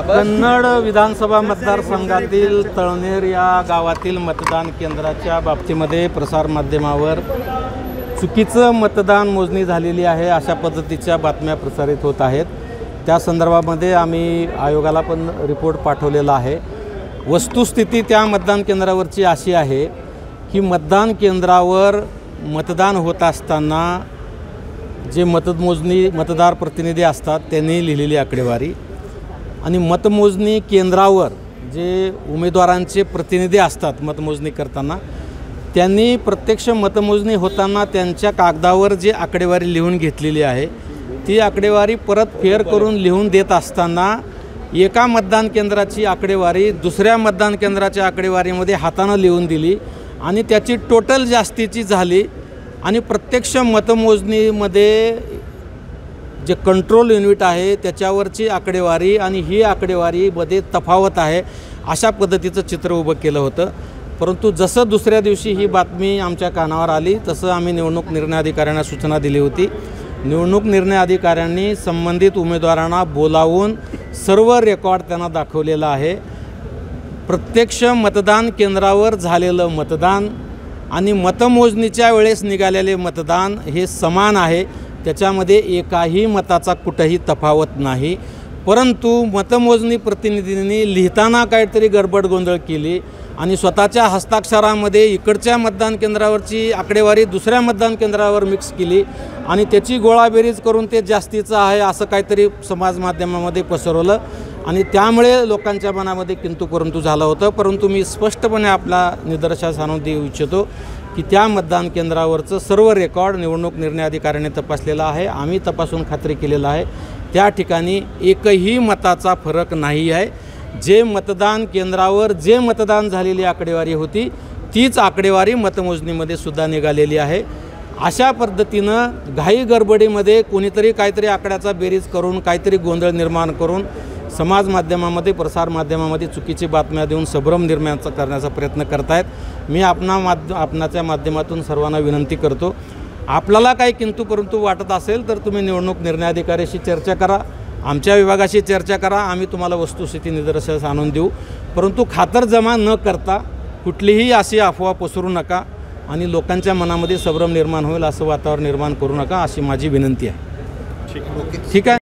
कन्नड विधानसभा मतदारसंघातील तळनेर या गावातील मतदान केंद्राच्या बाबतीमध्ये प्रसारमाध्यमावर चुकीचं मतदान मोजणी झालेली आहे अशा पद्धतीच्या बातम्या प्रसारित होत आहेत। त्या संदर्भामध्ये आम्ही आयोगाला पण रिपोर्ट पाठवलेला आहे। वस्तुस्थिती त्या मतदान केंद्रावरची अशी आहे की मतदान केंद्रावर मतदान होत असताना जे मतदार प्रतिनिधी असतात त्यांनी लिहिलेली आकडेवारी आणि मतमोजणी केंद्रावर जे उमेदवारांचे प्रतिनिधी असतात मतमोजणी करताना त्यांनी प्रत्यक्ष मतमोजणी होताना त्यांच्या कागदावर जे आकडेवारी लिहून घेतलेली आहे ती आकडेवारी परत फेर करून लिहून देत असताना एका मतदान केंद्राची आकडेवारी दुसऱ्या मतदान केंद्राच्या आकडेवारीमध्ये हाताने लिहून दिली आणि त्याची टोटल जास्तीची झाली आणि प्रत्यक्ष मतमोजणीमध्ये जे कंट्रोल युनिट आहे त्याच्यावरची आकडेवारी आणि ही आकडेवारीमध्ये तफावत आहे अशा पद्धतीचं चित्र उभं केलं होतं। परंतु जसं दुसऱ्या दिवशी ही बातमी आमच्या कानावर आली तसं आम्ही निवडणूक निर्णय अधिकाऱ्यांना सूचना दिली होती। निवडणूक निर्णय अधिकाऱ्यांनी संबंधित उमेदवारांना बोलावून सर्व रेकॉर्ड त्यांना दाखवलेला आहे। प्रत्यक्ष मतदान केंद्रावर झालेलं मतदान आणि मतमोजणीच्या वेळेस निघालेले मतदान हे समान आहे, त्याच्यामध्ये एकाही मताचा कुठेही तफावत नाही। परंतु मतमोजणी प्रतिनिधींनी लिहिताना काहीतरी गडबड गोंधळ केली आणि स्वतःच्या हस्ताक्षरामध्ये इकडच्या मतदान केंद्रावरची आकडेवारी दुसऱ्या मतदान केंद्रावर मिक्स केली आणि त्याची गोळाबेरीज करून ते जास्तीचं आहे असं काहीतरी समाज माध्यमामध्ये पसरवलं आणि त्यामुळे लोकांच्या मनामध्ये किंतु परंतु झालं होतं। परंतु मी स्पष्टपणे आपला निदर्शनास आणून देऊ इच्छितो की त्या मतदान केंद्रावरचं सर्व रेकॉर्ड निवडणूक निर्णय अधिकाऱ्याने तपासलेला आहे। आम्ही तपासून खात्री केलेला आहे त्या ठिकाणी एकही मताचा फरक नाही आहे। जे मतदान केंद्रावर जे मतदान झालेली आकडेवारी होती तीच आकडेवारी मतमोजणीमध्ये सुद्धा निघालेली आहे। अशा पद्धतीनं घाई गडबडीमध्ये कोणीतरी काहीतरी आकड्याचा बेरीज करून काहीतरी गोंधळ निर्माण करून समाज माध्यमामध्ये प्रसार माध्यमामध्ये चुकीची बातम्या देऊन संभ्रम निर्माण करण्याचा प्रयत्न करतायत। मी आपणाच्या माध्यमातून सर्वांना विनंती करतो, आपल्याला काही किंतु परंतु वाटत असेल तर तुम्ही निवडणूक निर्णय अधिकाऱ्याशी चर्चा करा, आमच्या विभागाशी चर्चा करा, आम्ही तुम्हाला वस्तुस्थिती निदर्शनास आणून देऊ। परंतु खातरजमा न करता कुठलीही अशी अफवा पसरू नका आणि लोकांच्या मनामध्ये संभ्रम निर्माण होईल असं वातावरण निर्माण करू नका अशी माझी विनंती आहे। ठीक आहे।